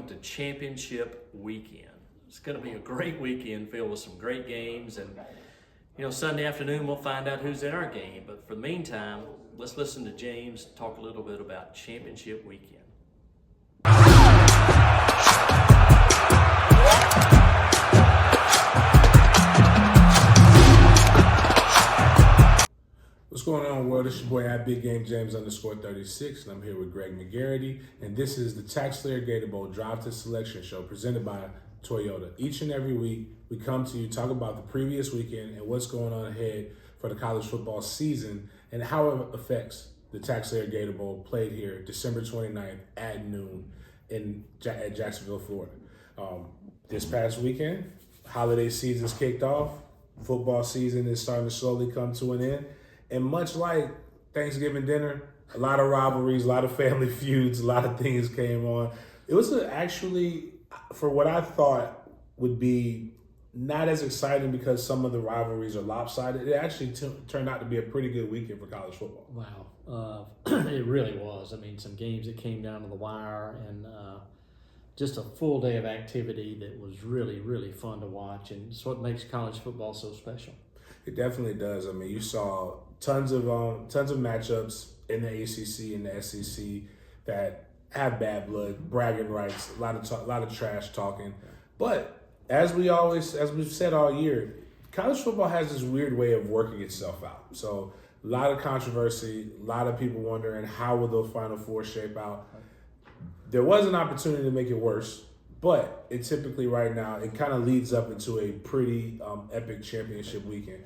welcome to Championship Weekend. It's going to be a great weekend filled with some great games, and Sunday afternoon we'll find out who's in our game. But for the meantime, let's listen to James talk a little bit about Championship Weekend. What's going on, world? It's your boy Big Game James _36, and I'm here with Greg McGarity, and this is the TaxSlayer Gator Bowl Drive to Selection Show presented by Toyota. Each and every week, we come to you, talk about the previous weekend and what's going on ahead for the college football season and how it affects the TaxSlayer Gator Bowl played here December 29th at noon at Jacksonville, Florida. This past weekend, holiday season's kicked off. Football season is starting to slowly come to an end. And much like Thanksgiving dinner, a lot of rivalries, a lot of family feuds, a lot of things came on. It was actually, for what I thought would be not as exciting because some of the rivalries are lopsided, it actually turned out to be a pretty good weekend for college football. Wow. It really was. I mean, some games that came down to the wire and just a full day of activity that was really, really fun to watch. And it's what makes college football so special. It definitely does. I mean, you saw tons of matchups in the ACC and the SEC that have bad blood, bragging rights, a lot of trash talking. But as we've said all year, college football has this weird way of working itself out. So a lot of controversy, a lot of people wondering how will the Final Four shape out. There was an opportunity to make it worse, but it typically right now, it kind of leads up into a pretty epic championship weekend.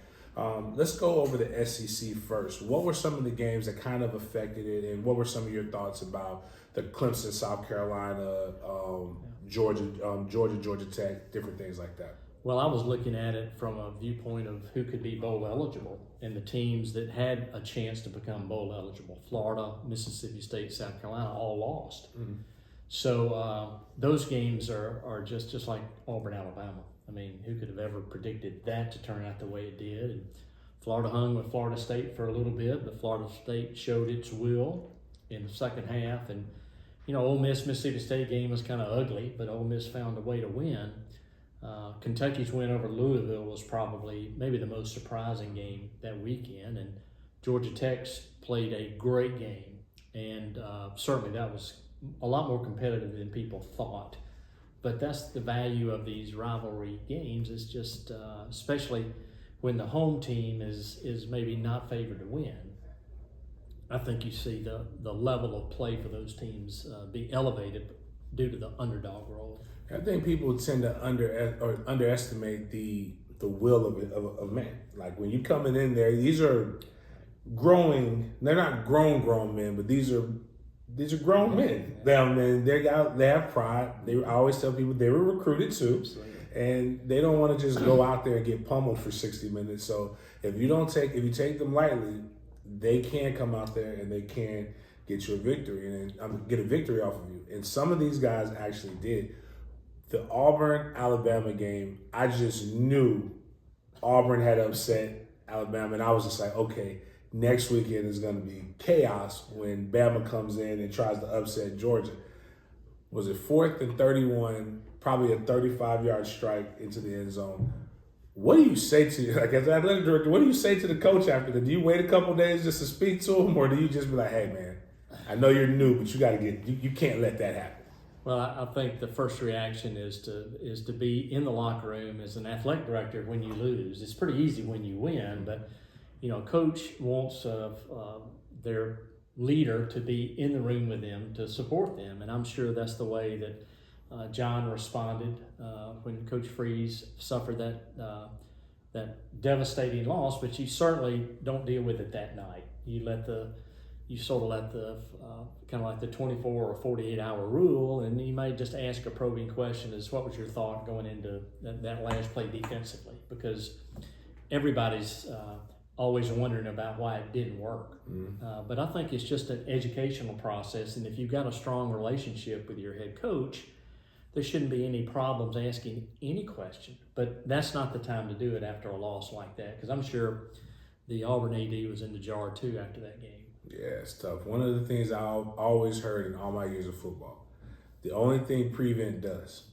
Let's go over the SEC first. What were some of the games that kind of affected it, and what were some of your thoughts about the Clemson, South Carolina, Georgia Tech, different things like that? Well, I was looking at it from a viewpoint of who could be bowl eligible, and the teams that had a chance to become bowl eligible. Florida, Mississippi State, South Carolina all lost. Mm-hmm. So those games are just like Auburn, Alabama. I mean, who could have ever predicted that to turn out the way it did? And Florida hung with Florida State for a little bit, but Florida State showed its will in the second half. And, Ole Miss, Mississippi State game was kind of ugly, but Ole Miss found a way to win. Kentucky's win over Louisville was probably maybe the most surprising game that weekend. And Georgia Tech's played a great game. And certainly that was a lot more competitive than people thought. But that's the value of these rivalry games, is just especially when the home team is maybe not favored to win. I think you see the level of play for those teams be elevated due to the underdog role. I think people tend to underestimate the will of man. Like when you're coming in there, these are they're not grown men, but these are grown men. They have pride. I always tell people they were recruited too. And they don't want to just go out there and get pummeled for 60 minutes. So if you take them lightly, they can come out there and they can get you a victory and get a victory off of you. And some of these guys actually did. The Auburn-Alabama game, I just knew Auburn had upset Alabama, and I was just like, okay, next weekend is going to be chaos when Bama comes in and tries to upset Georgia. Was it 4th and 31, probably a 35-yard strike into the end zone? What do you say to, like, as an athletic director, what do you say to the coach after that? Do you wait a couple days just to speak to him, or do you just be like, hey, man, I know you're new, but you can't let that happen? Well, I think the first reaction is to be in the locker room as an athletic director when you lose. It's pretty easy when you win, but coach wants their leader to be in the room with them to support them, and I'm sure that's the way that John responded when Coach Freeze suffered that devastating loss. But you certainly don't deal with it that night. You let the kind of like the 24 or 48 hour rule, and you may just ask a probing question as what was your thought going into that last play defensively, because everybody's always wondering about why it didn't work. But I think it's just an educational process, and if you've got a strong relationship with your head coach, there shouldn't be any problems asking any question. But that's not the time to do it after a loss like that, because I'm sure the Auburn AD was in the jar too after that game. Yeah, it's tough. One of the things I've always heard in all my years of football, The only thing prevent does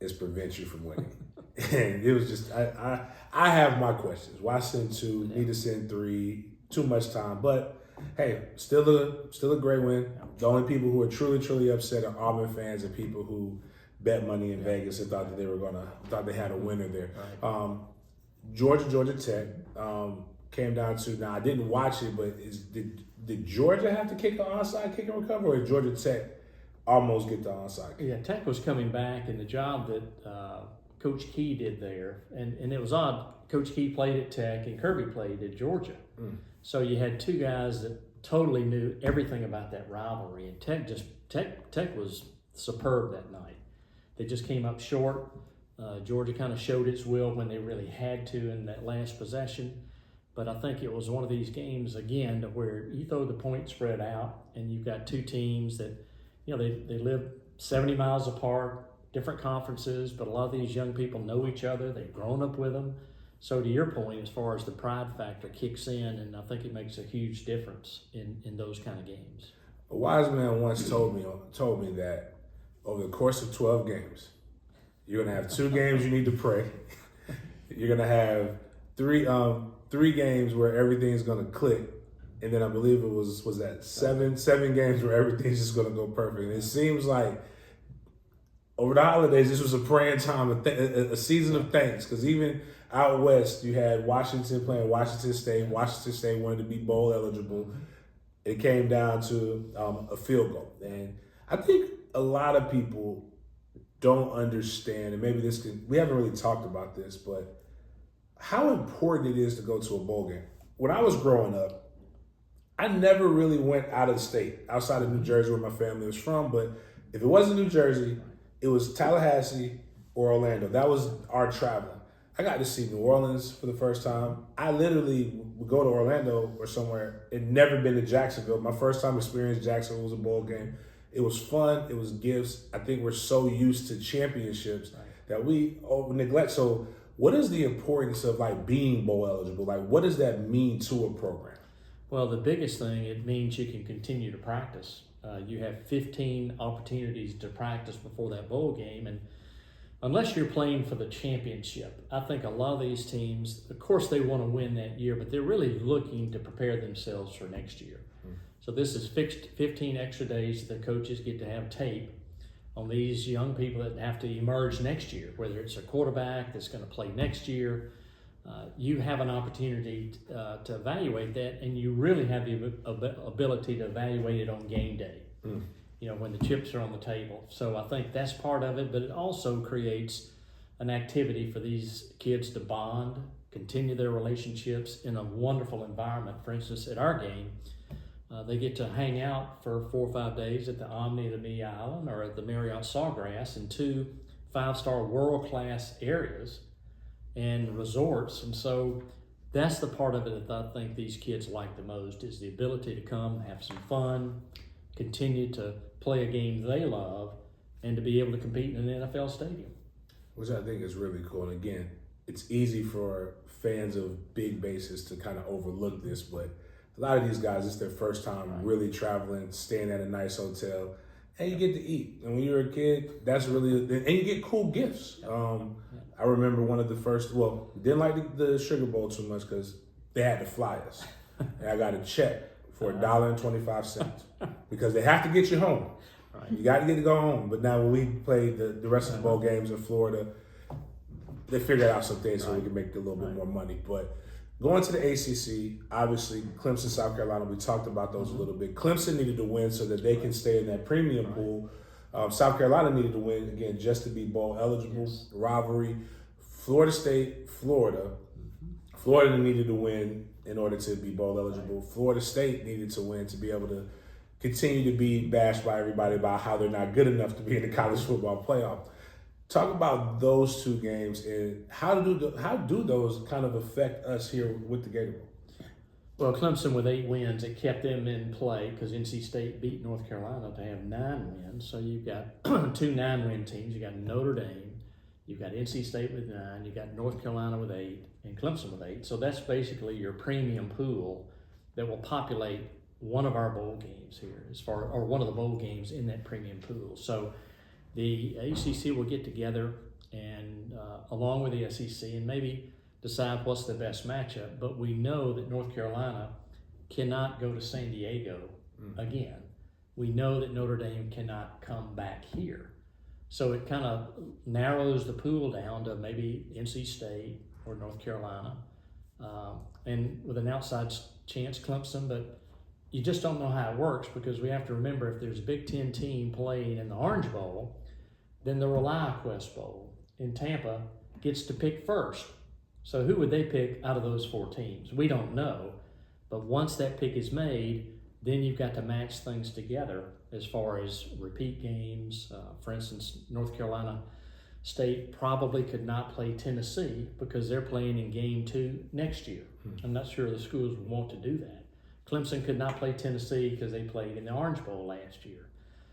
is prevent you from winning. And it was just, I have my questions. Why send two? Need to send three. Too much time. But hey, still a great win. The only people who are truly upset are Auburn fans and people who bet money in Vegas and thought that thought they had a winner there. Right. Georgia Tech came down to, now I didn't watch it, but did Georgia have to kick the onside kick and recover, or did Georgia Tech almost get the onside kick? Yeah, Tech was coming back, and the job that Coach Key did there, and it was odd. Coach Key played at Tech, and Kirby played at Georgia. So you had two guys that totally knew everything about that rivalry, and Tech was superb that night. They just came up short. Georgia kind of showed its will when they really had to in that last possession. But I think it was one of these games, again, to where you throw the point spread out and you've got two teams that, they live 70 miles apart, different conferences, but a lot of these young people know each other. They've grown up with them. So to your point, as far as the pride factor kicks in, and I think it makes a huge difference in those kind of games. A wise man once told me that over the course of 12 games, you're gonna have 2 games you need to pray. You're gonna have three games where everything's gonna click, and then I believe it was that seven games where everything's just gonna go perfect. And it seems like over the holidays, this was a praying time, a season of thanks, because even out west, you had Washington playing Washington State. Washington State wanted to be bowl eligible. It came down to a field goal, and I think a lot of people don't understand, and maybe we haven't really talked about this, but how important it is to go to a bowl game. When I was growing up, I never really went out of the state, outside of New Jersey where my family was from, but if it wasn't New Jersey, it was Tallahassee or Orlando. That was our traveling. I got to see New Orleans for the first time. I literally would go to Orlando or somewhere and never been to Jacksonville. My first time experiencing Jacksonville was a bowl game. It was fun. It was gifts. I think we're so used to championships that we neglect. So what is the importance of being bowl eligible? What does that mean to a program? Well, the biggest thing, it means you can continue to practice. You have 15 opportunities to practice before that bowl game, and unless you're playing for the championship, I think a lot of these teams, of course, they want to win that year, but they're really looking to prepare themselves for next year. So this is fixed 15 extra days that the coaches get to have tape on these young people that have to emerge next year, whether it's a quarterback that's going to play next year. You have an opportunity to evaluate that, and you really have the ability to evaluate it on game day, when the chips are on the table. So I think that's part of it, but it also creates an activity for these kids to bond, continue their relationships in a wonderful environment. For instance, at our game, they get to hang out for 4 or 5 days at the Omni of the Mee Island or at the Marriott Sawgrass in 2 5-star world-class areas and resorts. And so that's the part of it that I think these kids like the most, is the ability to come, have some fun, continue to play a game they love, and to be able to compete in an NFL stadium. Which I think is really cool. And again, it's easy for fans of big bases to kind of overlook this, but a lot of these guys, it's their first time really traveling, staying at a nice hotel, and you get to eat. And when you're a kid, that's really, and you get cool gifts. I remember one of the first, didn't like the Sugar Bowl too much because they had to fly us. And I got a check for $1.25 because they have to get you home. Right. You got to get to go home. But now when we played the rest of the bowl games in Florida, they figured out some things so we could make a little bit more money. But going to the ACC, obviously, Clemson, South Carolina, we talked about those a little bit. Clemson needed to win so that they can stay in that premium pool. South Carolina needed to win, again, just to be bowl eligible. Yes. Rivalry. Florida State, Florida. Florida needed to win in order to be bowl eligible. Florida State needed to win to be able to continue to be bashed by everybody about how they're not good enough to be in the college football playoff. Talk about those 2 games and how do those kind of affect us here with the Gator Bowl? Well, Clemson with 8 wins, it kept them in play because NC State beat North Carolina to have 9 wins. So you've got 2 9-win teams. You got Notre Dame, you've got NC State with 9, you got North Carolina with 8, and Clemson with 8. So that's basically your premium pool that will populate one of our bowl games here, or one of the bowl games in that premium pool. So The ACC will get together and along with the SEC and maybe decide what's the best matchup. But we know that North Carolina cannot go to San Diego again. We know that Notre Dame cannot come back here. So it kind of narrows the pool down to maybe NC State or North Carolina, and with an outside chance, Clemson, but you just don't know how it works, because we have to remember, if there's a Big Ten team playing in the Orange Bowl, then the ReliaQuest Bowl in Tampa gets to pick first. So who would they pick out of those 4 teams? We don't know, but once that pick is made, then you've got to match things together as far as repeat games. For instance, North Carolina State probably could not play Tennessee because they're playing in game 2 next year. I'm not sure the schools would want to do that. Clemson could not play Tennessee because they played in the Orange Bowl last year.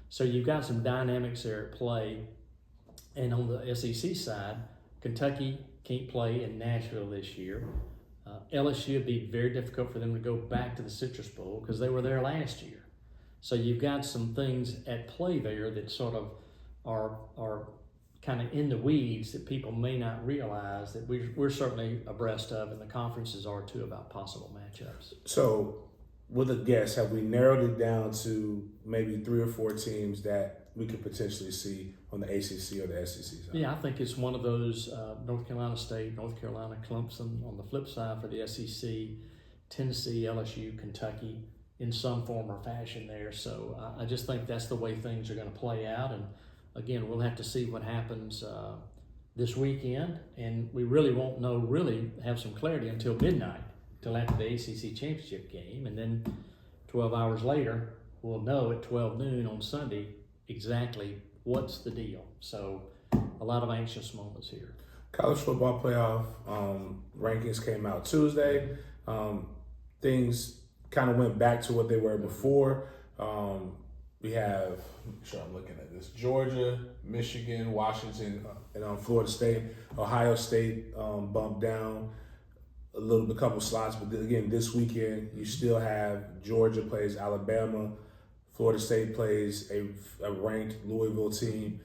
So you've got some dynamics there at play. And on the SEC side, Kentucky can't play in Nashville this year. LSU would be very difficult for them to go back to the Citrus Bowl because they were there last year. So you've got some things at play there that sort of are kind of in the weeds that people may not realize that we're certainly abreast of, and the conferences are too, about possible matchups. So, with a guess, have we narrowed it down to maybe 3 or 4 teams that we could potentially see on the ACC or the SEC side? Yeah, I think it's one of those, North Carolina State, North Carolina, Clemson. On the flip side for the SEC, Tennessee, LSU, Kentucky, in some form or fashion there. So I just think that's the way things are going to play out. And again, we'll have to see what happens this weekend. And we really won't know, have some clarity until midnight, till after the ACC championship game. And then 12 hours later, we'll know at 12 noon on Sunday exactly what's the deal. So a lot of anxious moments here. College football playoff rankings came out Tuesday. Things kind of went back to what they were before. We have, make sure I'm looking at this, Georgia, Michigan, Washington, and Florida State. Ohio State bumped down a couple slots, but again, this weekend you still have Georgia plays Alabama, Florida State plays a ranked Louisville team,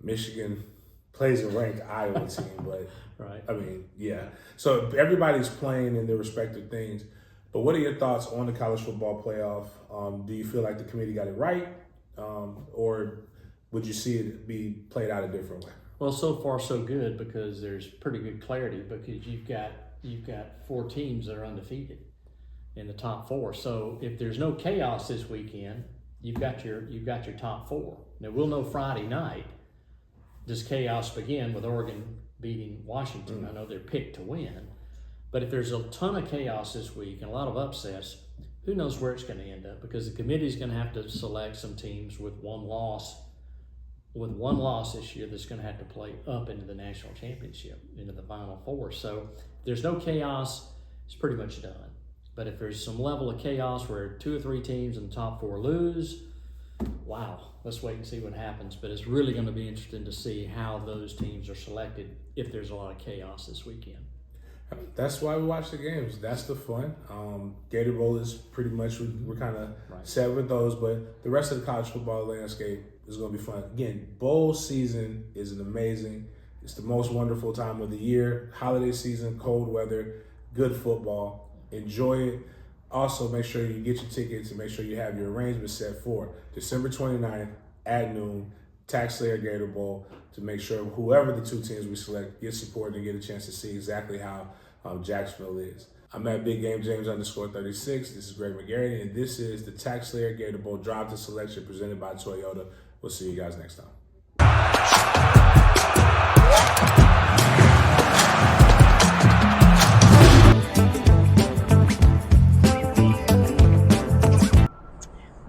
Michigan plays a ranked Iowa team, but right. I mean, yeah. So everybody's playing in their respective things. But what are your thoughts on the college football playoff? Do you feel like the committee got it right, or would you see it be played out a different way? Well, so far so good, because there's pretty good clarity, because you've got 4 teams that are undefeated in the top 4. So if there's no chaos this weekend, you've got your top 4. Now we'll know Friday night. Does chaos begin with Oregon beating Washington? I know they're picked to win. But if there's a ton of chaos this week and a lot of upsets, who knows where it's going to end up, because the committee is going to have to select some teams with one loss this year that's going to have to play up into the national championship, into the Final Four. So if there's no chaos, it's pretty much done. But if there's some level of chaos where 2 or 3 teams in the top 4 lose, wow, let's wait and see what happens. But it's really going to be interesting to see how those teams are selected if there's a lot of chaos this weekend. That's why we watch the games. That's the fun. Gator Bowl is pretty much, we're kind of set with those, but the rest of the college football landscape is going to be fun. Again, bowl season is it's the most wonderful time of the year. Holiday season, cold weather, good football. Enjoy it. Also, make sure you get your tickets and make sure you have your arrangements set for December 29th at noon, TaxSlayer Gator Bowl, to make sure whoever the 2 teams we select get support and get a chance to see exactly how Jacksonville is. I'm at Big Game James _36. This is Greg McGarry, and this is the TaxSlayer Gator Bowl Drive to Selection presented by Toyota. We'll see you guys next time.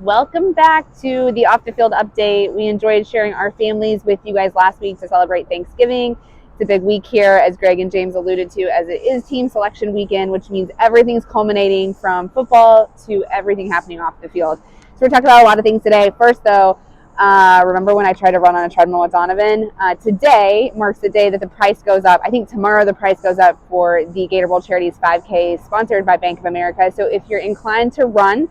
Welcome back to the Off the Field update. We enjoyed sharing our families with you guys last week to celebrate Thanksgiving. It's a big week here, as Greg and James alluded to, as it is team selection weekend, which means everything's culminating from football to everything happening off the field. So we're talking about a lot of things today. First, though, remember when I tried to run on a treadmill with Donovan? Today marks the day that the price goes up. I think tomorrow the price goes up for the Gator Bowl Charities 5K, sponsored by Bank of America. So if you're inclined to run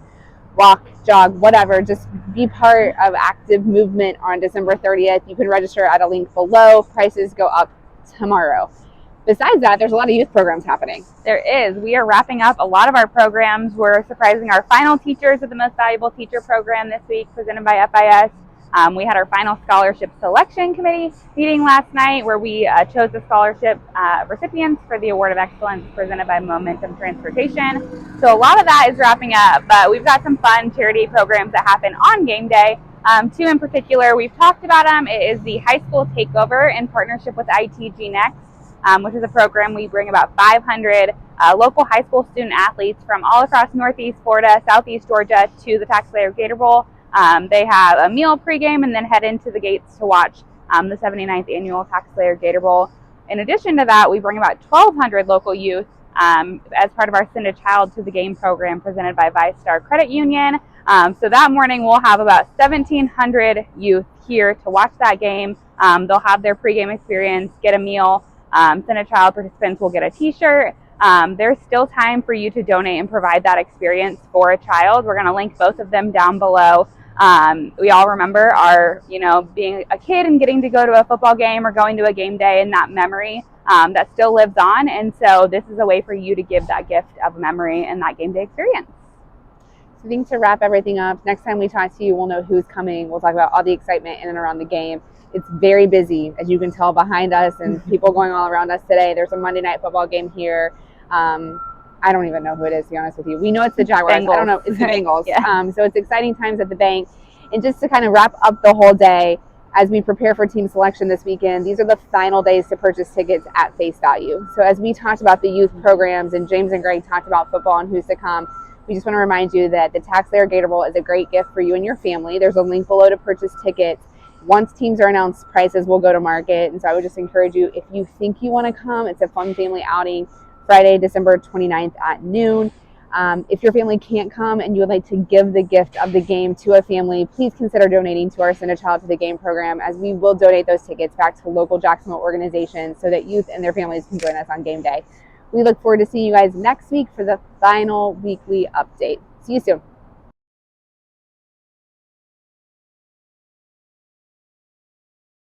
walk, jog, whatever. Just be part of active movement on December 30th. You can register at a link below. Prices go up tomorrow. Besides that, there's a lot of youth programs happening. There is. We are wrapping up a lot of our programs. We're surprising our final teachers with the Most Valuable Teacher program this week, presented by FIS. We had our final scholarship selection committee meeting last night where we chose the scholarship recipients for the Award of Excellence presented by Momentum Transportation. So a lot of that is wrapping up, but we've got some fun charity programs that happen on game day. Two in particular, we've talked about them. It is the High School Takeover in partnership with ITG Next, which is a program we bring about 500 local high school student athletes from all across Northeast Florida, Southeast Georgia to the TaxSlayer Gator Bowl. They have a meal pregame and then head into the gates to watch the 79th annual TaxSlayer Gator Bowl. In addition to that, we bring about 1,200 local youth as part of our Send a Child to the Game program presented by ViStar Credit Union. So that morning we'll have about 1,700 youth here to watch that game. They'll have their pregame experience, get a meal. Send a Child participants will get a t-shirt. There's still time for you to donate and provide that experience for a child. We're going to link both of them down below. We all remember our, being a kid and getting to go to a football game or going to a game day, and that memory that still lives on. And so this is a way for you to give that gift of memory and that game day experience. So I think to wrap everything up, next time we talk to you, we'll know who's coming. We'll talk about all the excitement in and around the game. It's very busy, as you can tell behind us, and people going all around us today. There's a Monday night football game here. I don't even know who it is, to be honest with you. We know it's the Jaguars. Bengals. I don't know. It's the Bengals. Yeah. So it's exciting times at the bank. And just to kind of wrap up the whole day, as we prepare for team selection this weekend, these are the final days to purchase tickets at face value. So as we talked about the youth programs and James and Greg talked about football and who's to come, we just want to remind you that the TaxSlayer Gator Bowl is a great gift for you and your family. There's a link below to purchase tickets. Once teams are announced, prices will go to market. And so I would just encourage you, if you think you want to come, it's a fun family outing, Friday, December 29th at noon. If your family can't come and you would like to give the gift of the game to a family, please consider donating to our Send a Child to the Game program, as we will donate those tickets back to local Jacksonville organizations so that youth and their families can join us on game day. We look forward to seeing you guys next week for the final weekly update. See you soon.